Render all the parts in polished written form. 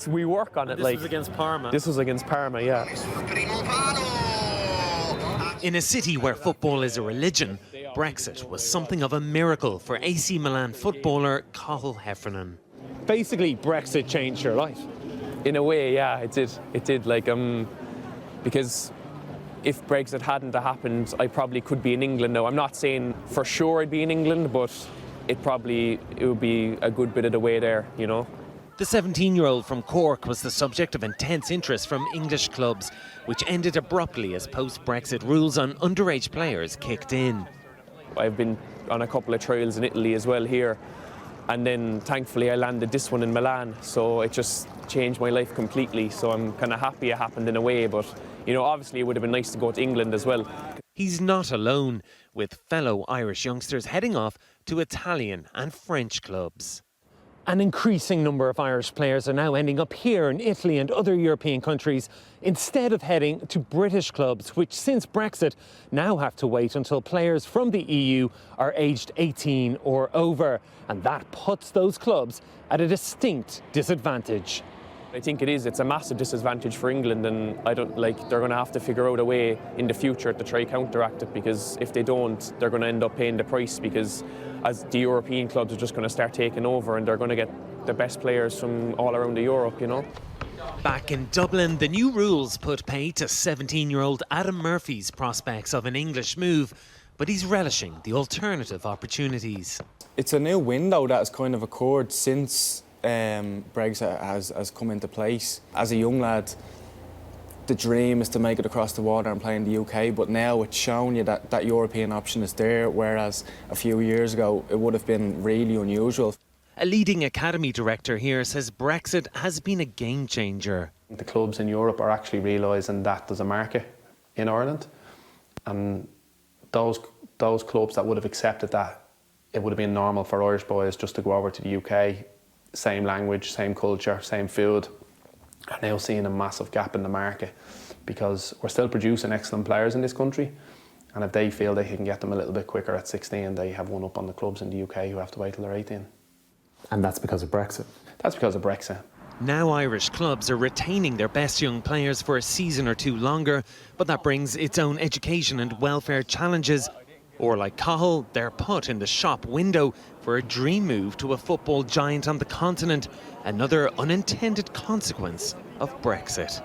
we work on it. This was against Parma. This was against Parma, yeah. In a city where football is a religion, Brexit was something of a miracle for AC Milan footballer Cathal Heffernan. Basically, Brexit changed your life. In a way, yeah, it did. It did, because if Brexit hadn't happened, I probably could be in England now. I'm not saying for sure I'd be in England, but it would be a good bit of the way there, you know. The 17-year-old from Cork was the subject of intense interest from English clubs, which ended abruptly as post-Brexit rules on underage players kicked in. I've been on a couple of trials in Italy as well here, and then thankfully I landed this one in Milan, so it just changed my life completely. So I'm kind of happy it happened in a way, but you know, obviously it would have been nice to go to England as well. He's not alone, with fellow Irish youngsters heading off to Italian and French clubs. An increasing number of Irish players are now ending up here in Italy and other European countries instead of heading to British clubs, which since Brexit now have to wait until players from the EU are aged 18 or over. And that puts those clubs at a distinct disadvantage. I think it is. It's a massive disadvantage for England, and they're going to have to figure out a way in the future to try counteract it, because if they don't, they're going to end up paying the price, because as the European clubs are just going to start taking over and they're going to get the best players from all around Europe, you know. Back in Dublin, the new rules put pay to 17-year-old Adam Murphy's prospects of an English move, but he's relishing the alternative opportunities. It's a new window that has kind of occurred since Brexit has come into place. As a young lad, the dream is to make it across the water and play in the UK, but now it's shown you that that European option is there, whereas a few years ago it would have been really unusual. A leading academy director here says Brexit has been a game changer. The clubs in Europe are actually realising that there's a market in Ireland, and those clubs that would have accepted that, it would have been normal for Irish boys just to go over to the UK, same language, same culture, same food, are now seeing a massive gap in the market, because we're still producing excellent players in this country, and if they feel they can get them a little bit quicker at 16, they have one up on the clubs in the UK who have to wait till they're 18. And that's because of Brexit? That's because of Brexit. Now Irish clubs are retaining their best young players for a season or two longer, but that brings its own education and welfare challenges. Or like Cathal, they're put in the shop window for a dream move to a football giant on the continent, another unintended consequence of Brexit.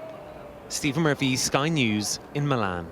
Stephen Murphy, Sky News in Milan.